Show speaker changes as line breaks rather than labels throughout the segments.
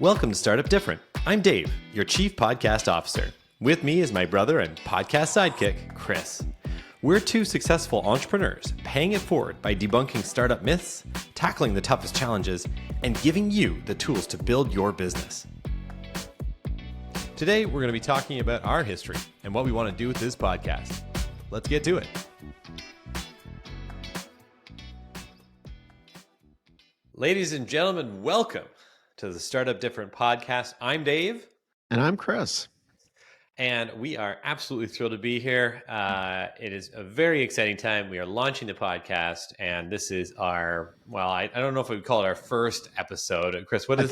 Welcome to Startup Different. I'm Dave, your Chief Podcast Officer. With me is my brother and podcast sidekick, Chris. We're two successful entrepreneurs paying it forward by debunking startup myths, tackling the toughest challenges, and giving you the tools to build your business. Today, we're going to be talking about our history and what we want to do with this podcast. Let's get to it. Ladies and gentlemen, welcome to the Startup Different podcast. I'm Dave.
And I'm Chris.
And we are absolutely thrilled to be here. It is a very exciting time. We are launching the podcast, and this is our, well, I don't know if we would call it our first episode. Chris, what is?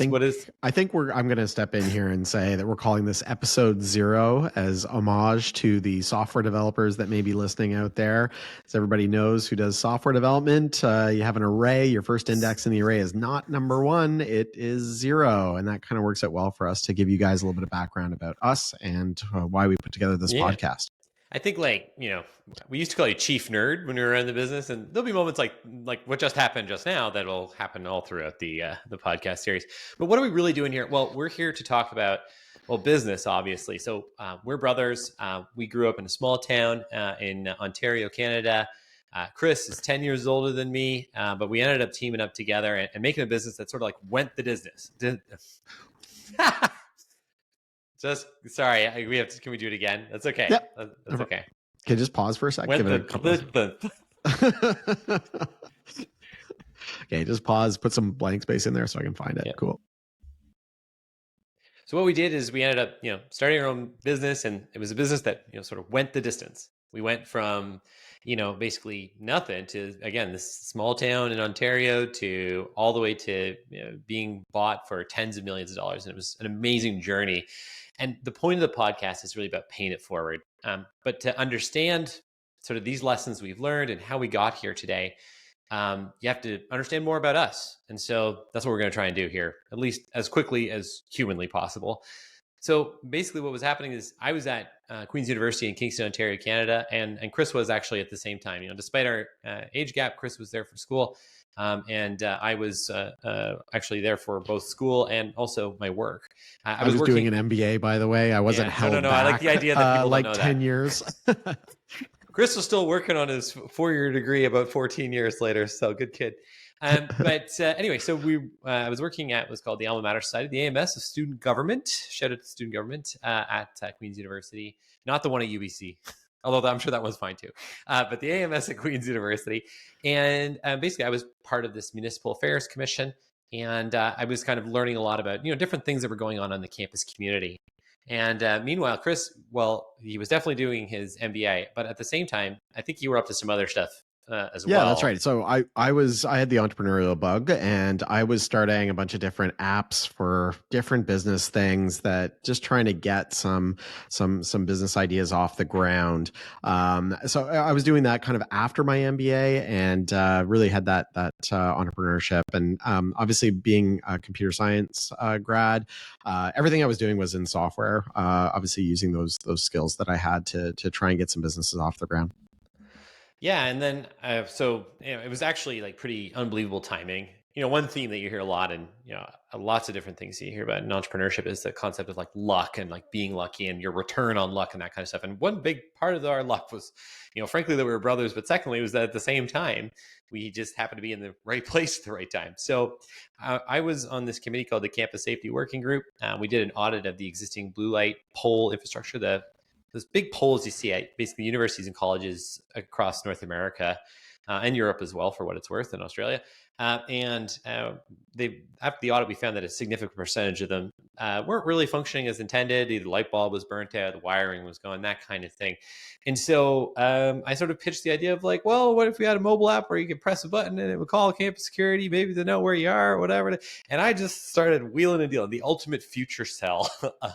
I think I'm going to step in here and say that we're calling this episode 0 as homage to the software developers that may be listening out there. As everybody knows who does software development, you have an array. Your first index in the array is not number 1, it is 0. And that kind of works out well for us to give you guys a little bit of background about us and why we put together this podcast.
I think, we used to call you chief nerd when we were in the business, and there'll be moments like what just happened just now that'll happen all throughout the podcast series. But what are we really doing here? Well, we're here to talk about, business, obviously. So we're brothers. We grew up in a small town in Ontario, Canada. Chris is 10 years older than me, but we ended up teaming up together and making a business that sort of went the distance. Just sorry, can we do it again? That's okay.
Yep.
That's okay.
Can you just pause for a second? Okay, just pause, put some blank space in there so I can find it. Yep. Cool.
So what we did is we ended up, starting our own business, and it was a business that, sort of went the distance. We went from, basically nothing to, again, this small town in Ontario to all the way to being bought for tens of millions of dollars. And it was an amazing journey. And the point of the podcast is really about paying it forward. But to understand sort of these lessons we've learned and how we got here today, you have to understand more about us. And so that's what we're going to try and do here, at least as quickly as humanly possible. So basically what was happening is I was at Queen's University in Kingston, Ontario, Canada, and Chris was actually at the same time. Despite our age gap, Chris was there for school. And I was actually there for both school and also my work.
I was doing an MBA, by the way. I wasn't held back.
I like the idea that people don't know
10
that.
years.
Chris was still working on his 4-year degree about 14 years later. So good kid. But anyway, so I was working at what's called the Alma Mater Society, the AMS of Student Government. Shout out to Student Government at Queen's University, not the one at UBC. Although I'm sure that one's fine too. But the AMS at Queen's University. And basically I was part of this Municipal Affairs Commission. And I was kind of learning a lot about, different things that were going on in the campus community. And meanwhile, Chris, he was definitely doing his MBA. But at the same time, I think you were up to some other stuff as well.
Yeah, that's right. So I had the entrepreneurial bug, and I was starting a bunch of different apps for different business things, that just trying to get some business ideas off the ground. So I was doing that kind of after my MBA, and really had that entrepreneurship. And obviously, being a computer science grad, everything I was doing was in software. Obviously, using those skills that I had to try and get some businesses off the ground.
Yeah, and then it was actually pretty unbelievable timing. One theme that you hear a lot, and lots of different things that you hear about in entrepreneurship, is the concept of luck and being lucky and your return on luck and that kind of stuff. And one big part of our luck was, frankly, that we were brothers, but secondly was that at the same time we just happened to be in the right place at the right time. So I was on this committee called the Campus Safety Working Group. We did an audit of the existing blue light pole infrastructure, those big poles you see at basically universities and colleges across North America and Europe as well, for what it's worth, in Australia. After the audit, we found that a significant percentage of them weren't really functioning as intended. Either the light bulb was burnt out, the wiring was gone, that kind of thing. And so I sort of pitched the idea of what if we had a mobile app where you could press a button and it would call campus security, maybe to know where you are or whatever. And I just started wheeling and dealing, the ultimate future sell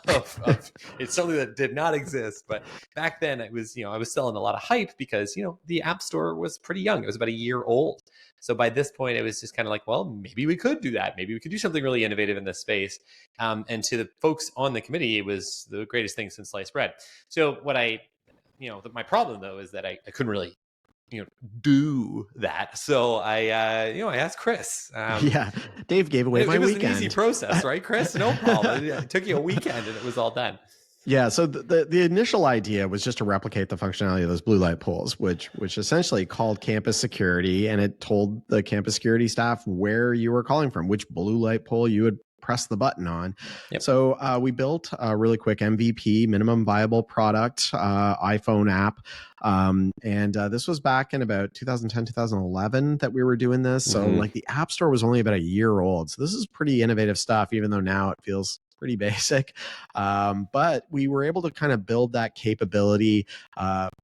of it's something that did not exist. But back then it was, I was selling a lot of hype because, the App Store was pretty young. It was about a year old. So by this point, it was just kind of maybe we could do that. Maybe we could do something really innovative in this space. And to the folks on the committee, it was the greatest thing since sliced bread. So my problem though is that I couldn't really do that. So I asked Chris.
Yeah, Dave gave away my
It was an easy
weekend.
process, right, Chris? No problem. It took you a weekend and it was all done.
Yeah, so the initial idea was just to replicate the functionality of those blue light poles, which essentially called campus security, and it told the campus security staff where you were calling from, which blue light pole you would press the button on.
Yep.
So we built a really quick MVP, minimum viable product, iPhone app. And this was back in about 2010, 2011 that we were doing this. So like the App Store was only about a year old. So this is pretty innovative stuff, even though now it feels pretty basic. But we were able to kind of build that capability.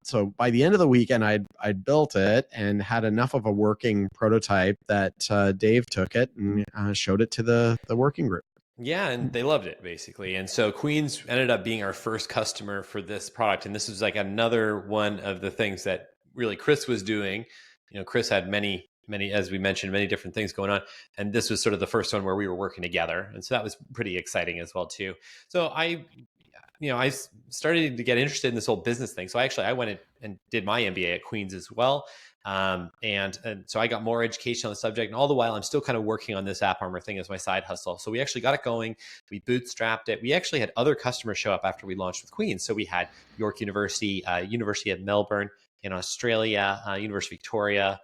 So by the end of the weekend, I'd built it and had enough of a working prototype that Dave took it and showed it to the working group.
Yeah, and they loved it basically. And so Queens ended up being our first customer for this product. And this was like another one of the things that really Chris was doing. Chris had many, as we mentioned, many different things going on. And this was sort of the first one where we were working together. And so that was pretty exciting as well too. So I started to get interested in this whole business thing. So I went and did my MBA at Queens as well. And so I got more education on the subject, and all the while I'm still kind of working on this App Armor thing as my side hustle. So we actually got it going. We bootstrapped it. We actually had other customers show up after we launched with Queens. So we had York University, University of Melbourne in Australia, University of Victoria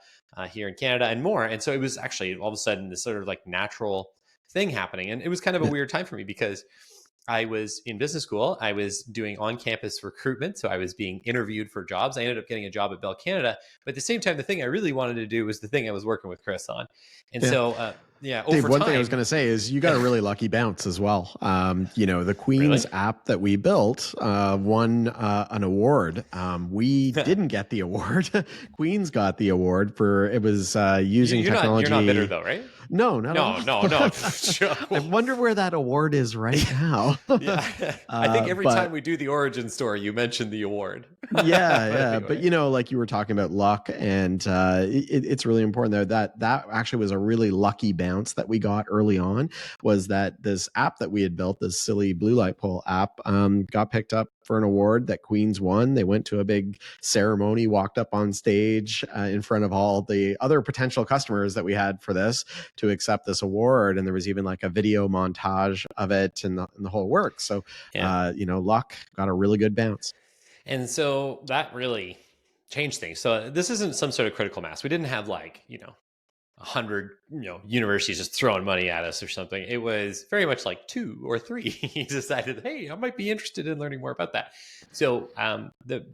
here in Canada, and more. And so it was actually all of a sudden this sort of like natural thing happening. And it was kind of a weird time for me because I was in business school. I was doing on-campus recruitment. So I was being interviewed for jobs. I ended up getting a job at Bell Canada. But at the same time, the thing I really wanted to do was the thing I was working with Chris on. And so, over
Dave, one
time,
thing I was going to say is you got a really lucky bounce as well. The Queens
Really?
app that we built won an award. We didn't get the award. Queens got the award for it was using technology.
You're not bitter though, right?
No, not at all.
No.
I wonder where that award is right now.
Yeah, I think every time we do the origin story, you mention the award.
Yeah. But like you were talking about luck, and it's really important though that actually was a really lucky bounce that we got early on. Was that this app that we had built, this silly blue light pole app, got picked up for an award that Queens won. They went to a big ceremony, walked up on stage in front of all the other potential customers that we had for this to accept this award, and there was even like a video montage of it and the whole work. So luck got a really good bounce.
And so that really changed things. So this isn't some sort of critical mass. We didn't have 100 universities just throwing money at us or something. It was very much like 2 or 3 decided, hey, I might be interested in learning more about that. So the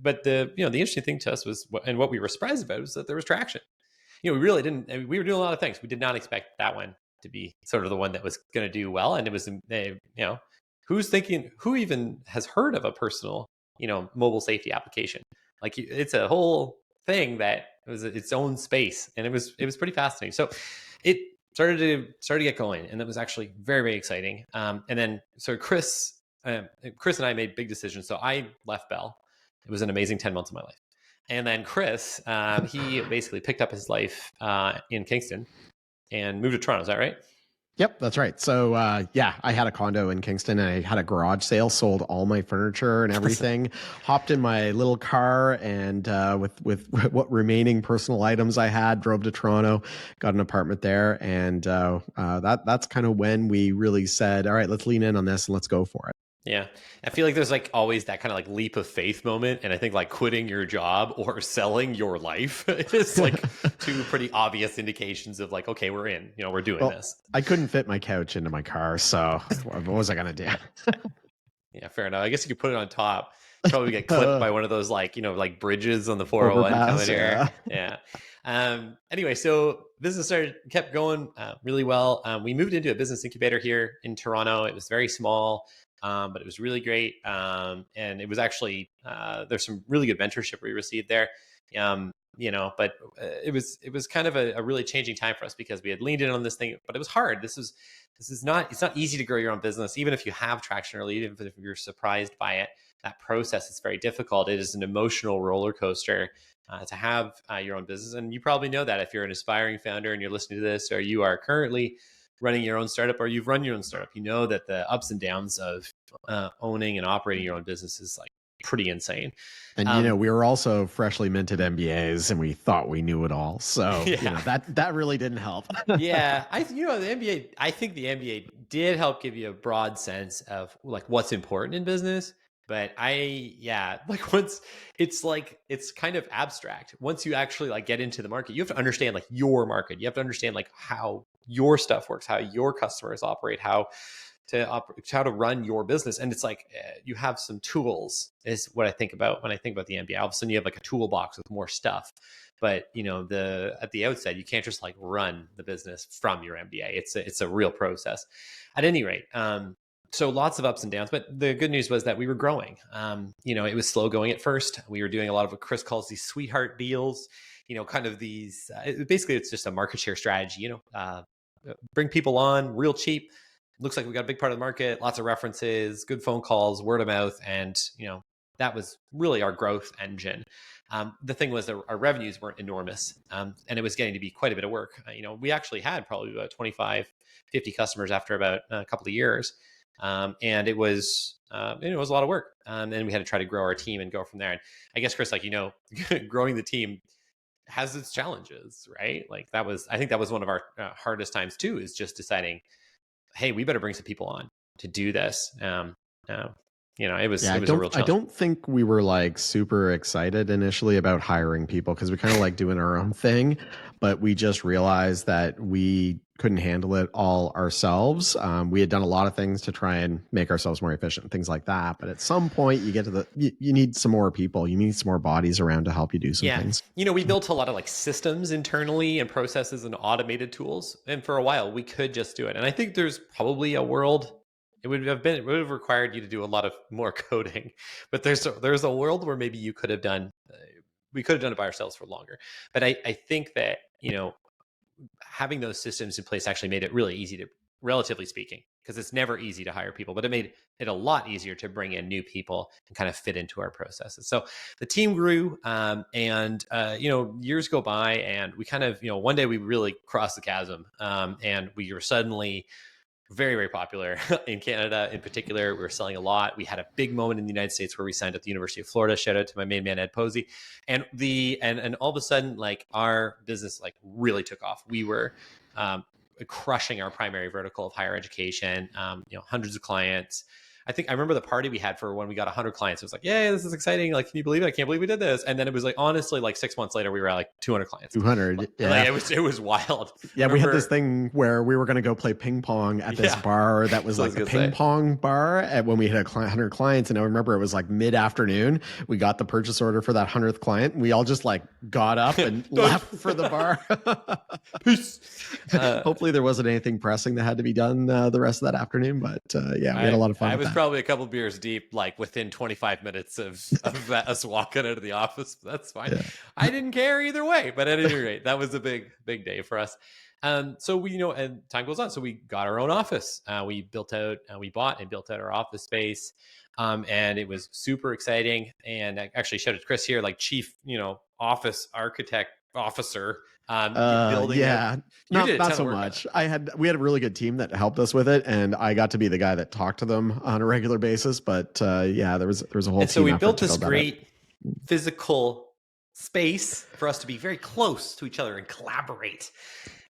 interesting thing to us was, and what we were surprised about, was that there was traction. We really didn't. We were doing a lot of things. We did not expect that one to be sort of the one that was going to do well. And it was who even has heard of a personal mobile safety application? Like it's a whole thing that it was its own space, and it was pretty fascinating. So it started to get going, and that was actually very, very exciting. And then so Chris and I made big decisions. So I left Bell. It was an amazing 10 months of my life. And then Chris, he basically picked up his life in Kingston and moved to Toronto. Is that right?
Yep, that's right. So I had a condo in Kingston, and I had a garage sale, sold all my furniture and everything, hopped in my little car, and with what remaining personal items I had, drove to Toronto, got an apartment there, and that's kind of when we really said, all right, let's lean in on this and let's go for it.
Yeah. I feel like there's always that kind of leap of faith moment. And I think quitting your job or selling your life is two pretty obvious indications of okay, we're in, we're doing this.
I couldn't fit my couch into my car. So what was I going to do?
Yeah, fair enough. I guess you could put it on top. Probably get clipped by one of those bridges on the 401 coming here. Yeah. Anyway, so business kept going really well. We moved into a business incubator here in Toronto. It was very small. But it was really great. And it was actually, there's some really good mentorship we received there. But it was kind of a really changing time for us because we had leaned in on this thing, but it was hard. It's not easy to grow your own business. Even if you have traction early, even if you're surprised by it, that process is very difficult. It is an emotional roller coaster to have your own business. And you probably know that if you're an aspiring founder and you're listening to this, or you are currently running your own startup, or you've run your own startup, that the ups and downs of owning and operating your own business is pretty insane.
And we were also freshly minted MBAs, and we thought we knew it all. So
Yeah.
that really didn't help.
Yeah, the MBA. I think the MBA did help give you a broad sense of like what's important in business. But once it's kind of abstract. Once you actually like get into the market, you have to understand like your market. You have to understand like how your stuff works, how your customers operate, how to run your business. And it's like you have some tools is what I think about when I think about the MBA. All of a sudden you have like a toolbox with more stuff. But at the outset, you can't just like run the business from your MBA. It's a real process. At any rate, so lots of ups and downs. But the good news was that we were growing. It was slow going at first. We were doing a lot of what Chris calls these sweetheart deals. Kind of these. Basically, it's just a market share strategy. Bring people on real cheap. Looks like we got a big part of the market, lots of references, good phone calls, word of mouth. And, that was really our growth engine. The thing was that our revenues weren't enormous, and it was getting to be quite a bit of work. We actually had probably about 25, 50 customers after about a couple of years. And it was a lot of work. And we had to try to grow our team and go from there. And I guess, Chris, growing the team has its challenges, right? I think that was one of our hardest times too, is just deciding, hey, we better bring some people on to do this. It was a real challenge.
I don't think we were like super excited initially about hiring people, because we kind of like doing our own thing, but we just realized that we couldn't handle it all ourselves. We had done a lot of things to try and make ourselves more efficient, things like that. But at some point you get to you need some more people, you need some more bodies around to help you do some things.
We built a lot of like systems internally and processes and automated tools. And for a while we could just do it. And I think there's probably a world it would have required you to do a lot of more coding, but there's a world where maybe you could have done, we could have done it by ourselves for longer. But I think that, having those systems in place actually made it really easy to, relatively speaking, because it's never easy to hire people, but it made it a lot easier to bring in new people and kind of fit into our processes. So the team grew, and years go by, and we kind of, one day we really crossed the chasm, and we were suddenly very, very popular in Canada in particular. We were selling a lot. We had a big moment in the United States where we signed at the University of Florida. Shout out to my main man, Ed Posey. And and all of a sudden, like, our business like really took off. We were crushing our primary vertical of higher education, hundreds of clients. I remember the party we had for when we got 100 clients. It was like, yeah, this is exciting. Like, can you believe it? I can't believe we did this. And then it was like, honestly, like 6 months later, we were at like 200 clients.
200. Yeah.
It was wild.
Yeah. We had this thing where we were going to go play ping pong at this bar that was like the ping pong bar when we had 100 clients. And I remember it was like mid-afternoon. We got the purchase order for that 100th client. We all just like got up and left for the bar. Peace. Hopefully there wasn't anything pressing that had to be done the rest of that afternoon. But we had a lot of fun.
I was probably a couple beers deep, like within 25 minutes of us walking out of the office. That's fine. Yeah. I didn't care either way, but at any rate, that was a big day for us. So we, and time goes on. So we got our own office. We bought and built out our office space. And it was super exciting. And I actually shouted to Chris here, like chief, office architect officer. Building
not so much. We had a really good team that helped us with it, and I got to be the guy that talked to them on a regular basis. But there was a whole. And
so we built this great physical space for us to be very close to each other and collaborate.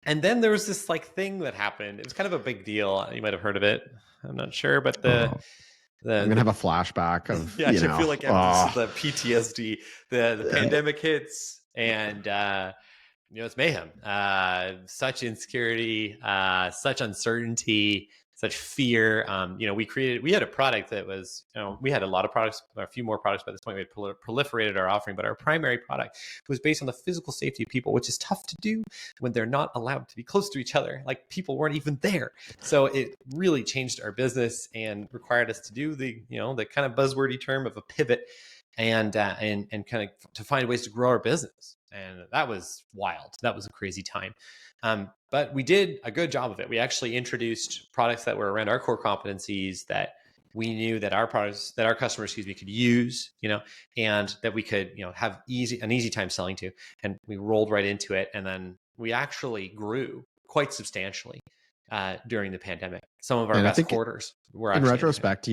And then there was this like thing that happened. It was kind of a big deal. You might have heard of it. I'm not sure, but I'm
gonna have a flashback of.
I feel like the PTSD. The pandemic hits, and it's mayhem. Such insecurity, such uncertainty, such fear. We had a product that was, we had a lot of products, a few more products by this point. We had proliferated our offering, but our primary product was based on the physical safety of people, which is tough to do when they're not allowed to be close to each other. Like, people weren't even there. So it really changed our business and required us to do the kind of buzzwordy term of a pivot, and kind of to find ways to grow our business. And that was wild. That was a crazy time. But we did a good job of it. We actually introduced products that were around our core competencies that we knew that our customers, could use, and that we could, have an easy time selling to. And we rolled right into it. And then we actually grew quite substantially. during the pandemic. Some of our
And I
best
think
quarters were
in
actually in the pandemic.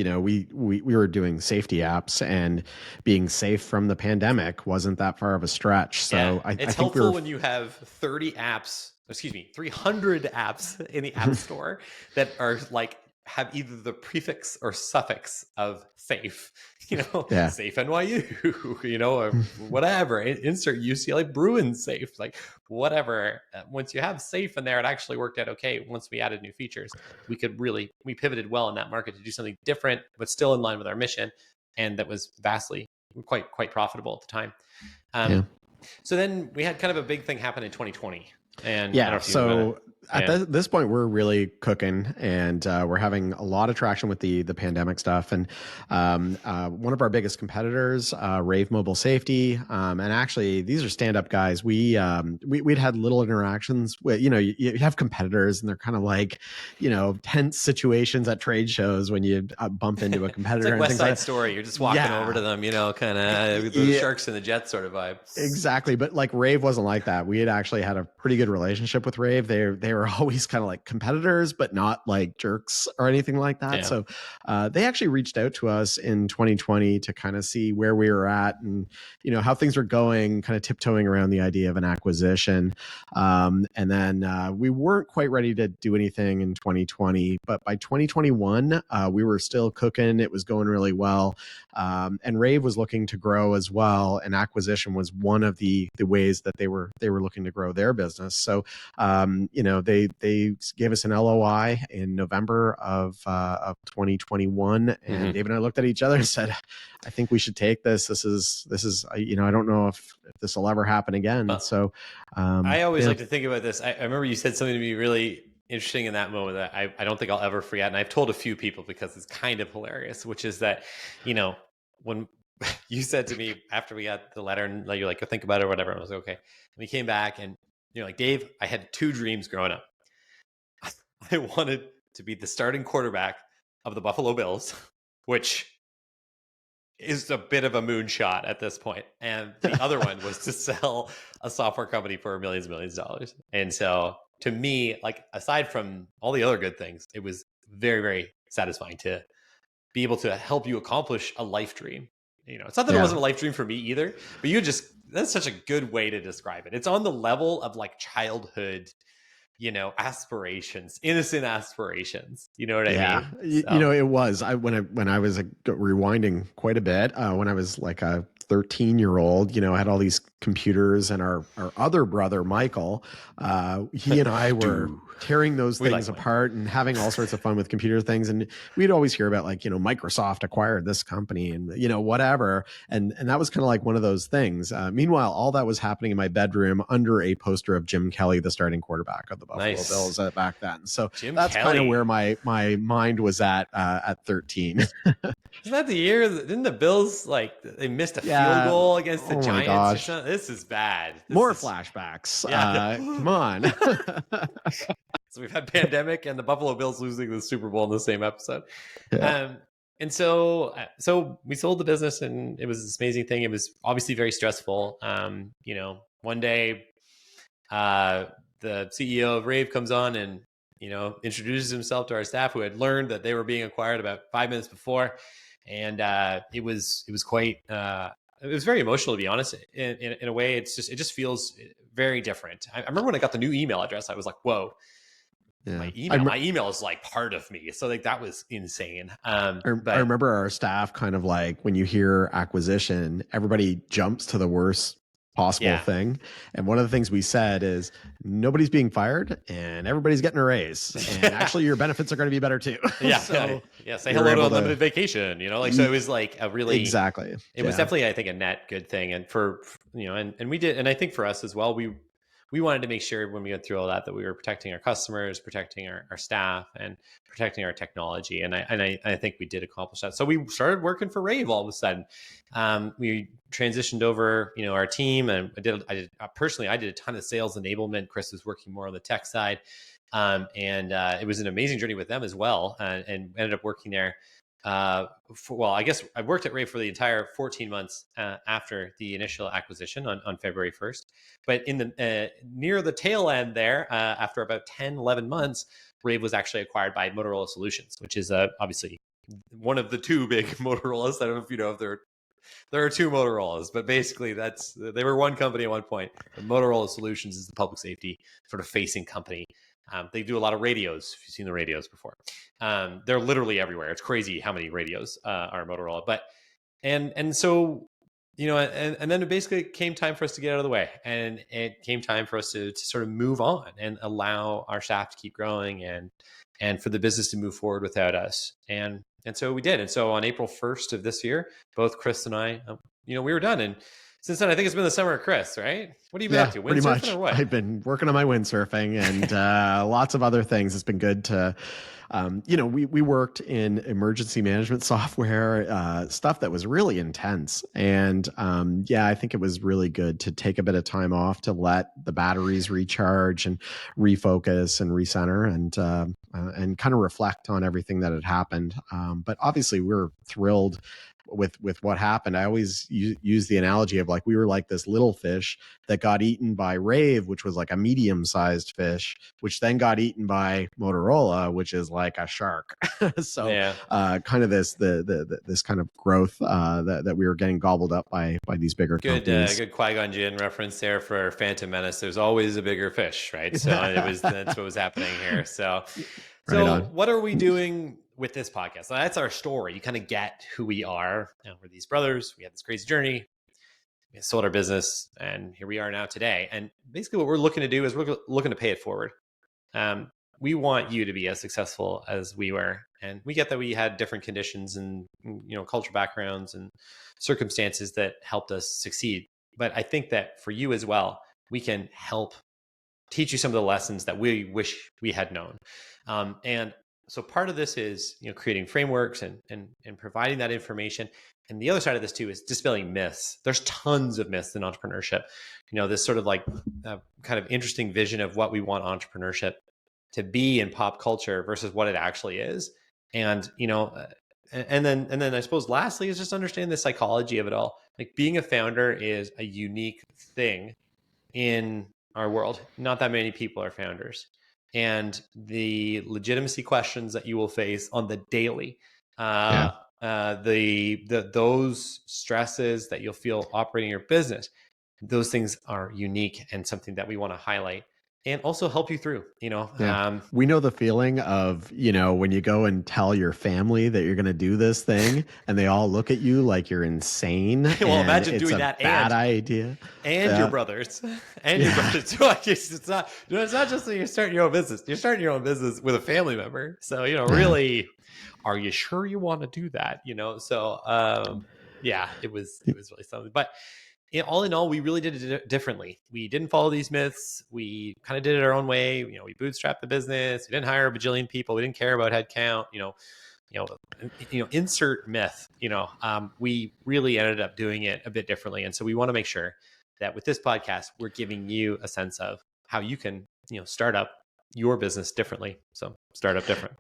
retrospect, we were doing safety apps, and being safe from the pandemic wasn't that far of a stretch.
Yeah,
So I
it's
think we were
helpful when you have 30 apps, excuse me, 300 apps in the App Store that are like have either the prefix or suffix of safe,
yeah.
safe NYU, or whatever. Insert UCLA Bruins safe, like whatever. Once you have safe in there, it actually worked out okay. Once we added new features, we pivoted well in that market to do something different, but still in line with our mission, and that was vastly quite profitable at the time.
Yeah.
Um, so then we had kind of a big thing happen in 2020, and I don't know
Yeah.
if you want to.
So at
Yeah,
this point, we're really cooking, and we're having a lot of traction with the pandemic stuff. And one of our biggest competitors, Rave Mobile Safety, and actually these are stand up guys. We'd had little interactions with, you have competitors, and they're kind of like, tense situations at trade shows when you bump into a
it's
competitor
like
and
West
things like
Side
that.
Story. You're just walking over to
Yeah.
them, kind of the
Yeah.
Sharks and the Jets sort of vibe.
Exactly, but like Rave wasn't like that. We had actually had a pretty good relationship with Rave. They were always kind of like competitors, but not like jerks or anything like that.
Yeah.
So they actually reached out to us in 2020 to kind of see where we were at, and how things were going, kind of tiptoeing around the idea of an acquisition. And then we weren't quite ready to do anything in 2020, but by 2021 we were still cooking. It was going really well. And Rave was looking to grow as well, and acquisition was one of the ways that they were looking to grow their business. So, they gave us an LOI in November of 2021, and Dave and I looked at each other and said, "I think we should take this. This is I don't know if this will ever happen again."
Well,
So,
I always
yeah.
like to think about this. I remember you said something to me really interesting in that moment that I don't think I'll ever forget. And I've told a few people because it's kind of hilarious, which is that, when you said to me after we got the letter and you're like, go think about it or whatever, I was like, okay. And we came back and you're like, Dave, I had two dreams growing up. I wanted to be the starting quarterback of the Buffalo Bills, which is a bit of a moonshot at this point. And the other one was to sell a software company for millions and millions of dollars. And so to me, like aside from all the other good things, it was very, very satisfying to be able to help you accomplish a life dream. It's not that it
Yeah.
wasn't a life dream for me either, but that's such a good way to describe it. It's on the level of like childhood, aspirations, innocent aspirations. You know what I
Yeah,
mean? So
it was. When I was rewinding quite a bit, when I was like a 13-year-old, I had all these computers, and our other brother Michael, he and I were tearing those
we
things
like Michael.
apart and having all sorts of fun with computer things. And we'd always hear about like, Microsoft acquired this company, and whatever. And that was kind of like one of those things. Meanwhile, all that was happening in my bedroom under a poster of Jim Kelly, the starting quarterback of the Buffalo
Nice.
Bills back then. So
Jim
that's kind of
Kelly.
where my mind was at 13.
Isn't that the year? Didn't the Bills they missed a field
Yeah.
goal against the
Oh my
Giants or
gosh.
something? This is bad.
More flashbacks.
Yeah.
Come on.
So we've had pandemic and the Buffalo Bills losing the Super Bowl in the same episode.
Yeah.
And so we sold the business, and it was this amazing thing. It was obviously very stressful. One day, the CEO of Rave comes on and introduces himself to our staff, who had learned that they were being acquired about 5 minutes before, and it was quite. It was very emotional, to be honest. In a way, it just feels very different. I remember when I got the new email address, I was like, "Whoa."
Yeah.
My email is like part of me. So like that was insane.
I
But
remember our staff kind of like, when you hear acquisition, everybody jumps to the worst possible
yeah,
thing. And one of the things we said is nobody's being fired and everybody's getting a raise. And actually your benefits are going to be better too.
yeah,
So
yeah. Say
we were
hello to
able
unlimited vacation, so it was like a really,
exactly.
it was definitely, I think, a net good thing. And and we did, and I think for us as well, we wanted to make sure when we went through all that we were protecting our customers, protecting our staff, and protecting our technology. And I think we did accomplish that. So we started working for Rave all of a sudden. We transitioned over, our team, and I did a ton of sales enablement. Chris was working more on the tech side. And it was an amazing journey with them as well. And ended up working there I guess I worked at Rave for the entire 14 months after the initial acquisition on February 1st. But in the near the tail end there, after about 10, 11 months, Rave was actually acquired by Motorola Solutions, which is obviously one of the two big Motorola's. I don't know if you know if there are two Motorola's, but basically they were one company at one point. But Motorola Solutions is the public safety sort of facing company. They do a lot of radios. If you've seen the radios before, they're literally everywhere. It's crazy how many radios are Motorola. But and so and then it basically came time for us to get out of the way, and it came time for us to sort of move on and allow our staff to keep growing and for the business to move forward without us. And so we did. And so on April 1st of this year, both Chris and I, we were done. And since then, I think it's been the summer of Chris, right? What have you been up to?
Pretty
Windsurfing
much.
or what?
I've been working on my windsurfing and lots of other things. It's been good to, we worked in emergency management software, stuff that was really intense. And I think it was really good to take a bit of time off to let the batteries recharge and refocus and recenter and kind of reflect on everything that had happened. But obviously, we're thrilled with what happened. I always use the analogy of like we were like this little fish that got eaten by Rave, which was like a medium-sized fish, which then got eaten by Motorola, which is like a shark. So kind of this this kind of growth that we were getting gobbled up by these bigger companies.
Good Qui-Gon Jinn reference there for Phantom Menace. There's always a bigger fish, right? So that's what was happening here. So what are we doing with this podcast? So that's our story. You kind of get who we are. We're these brothers. We had this crazy journey. We sold our business, and here we are now today. And basically, what we're looking to do is we're looking to pay it forward. We want you to be as successful as we were, and we get that we had different conditions and culture backgrounds and circumstances that helped us succeed. But I think that for you as well, we can help teach you some of the lessons that we wish we had known. And so part of this is creating frameworks and providing that information. And the other side of this too is dispelling myths. There's tons of myths in entrepreneurship. This sort of like kind of interesting vision of what we want entrepreneurship to be in pop culture versus what it actually is. And and then I suppose lastly is just understand the psychology of it all. Like being a founder is a unique thing in our world. Not that many people are founders. And the legitimacy questions that you will face on the daily, those stresses that you'll feel operating your business, those things are unique and something that we want to highlight and also help you through. We
know the feeling of when you go and tell your family that you're going to do this thing and they all look at you like you're insane.
Well, imagine doing that
bad idea
and your brothers and your brothers too. It's not just that you're starting your own business. You're starting your own business with a family member. So really, are you sure you want to do that? So it was really something. But all in all, we really did it differently. We didn't follow these myths. We kind of did it our own way. We bootstrapped the business. We didn't hire a bajillion people. We didn't care about headcount. Insert myth. We really ended up doing it a bit differently, and so we want to make sure that with this podcast, we're giving you a sense of how you can, start up your business differently. So start up different.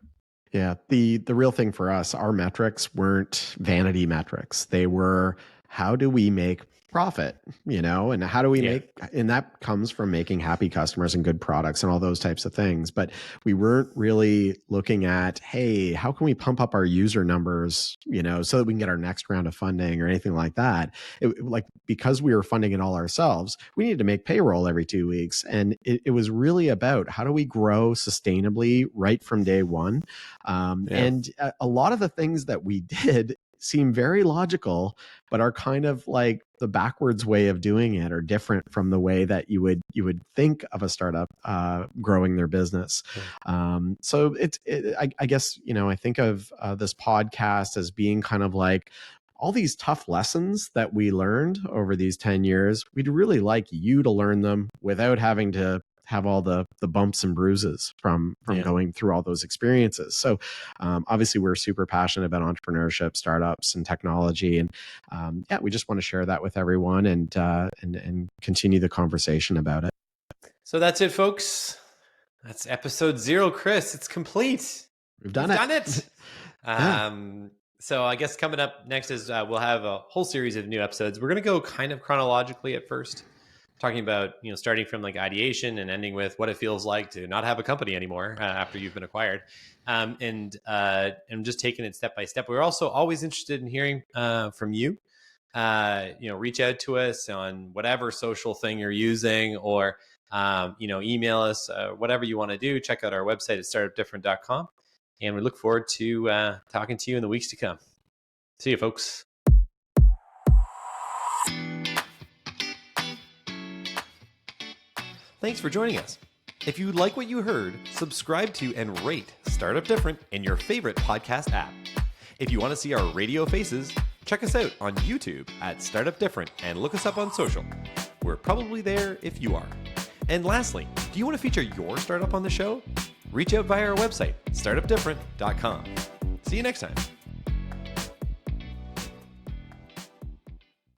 Yeah, the real thing for us, our metrics weren't vanity metrics. They were, how do we make profit, and how do we make, and that comes from making happy customers and good products and all those types of things. But we weren't really looking at, hey, how can we pump up our user numbers, so that we can get our next round of funding or anything like that. Because we were funding it all ourselves, we needed to make payroll every 2 weeks. And it was really about how do we grow sustainably right from day one. And a lot of the things that we did seem very logical, but are kind of like the backwards way of doing it, or different from the way that you would think of a startup growing their business. So I guess I think of this podcast as being kind of like all these tough lessons that we learned over these 10 years. We'd really like you to learn them without having to have all the bumps and bruises from going through all those experiences. So obviously we're super passionate about entrepreneurship, startups, and technology. And we just want to share that with everyone and continue the conversation about it.
So that's it, folks. That's episode 0. Chris, it's complete.
We've done it.
So I guess coming up next is we'll have a whole series of new episodes. We're going to go kind of chronologically at first, talking about, starting from like ideation and ending with what it feels like to not have a company anymore after you've been acquired, and just taking it step by step. We're also always interested in hearing from you. Reach out to us on whatever social thing you're using, or email us, whatever you want to do. Check out our website at startupdifferent.com, and we look forward to talking to you in the weeks to come. See you, folks. Thanks for joining us. If you like what you heard, subscribe to and rate Startup Different in your favorite podcast app. If you want to see our radio faces, check us out on YouTube at Startup Different and look us up on social. We're probably there if you are. And lastly, do you want to feature your startup on the show? Reach out via our website, startupdifferent.com. See you next time.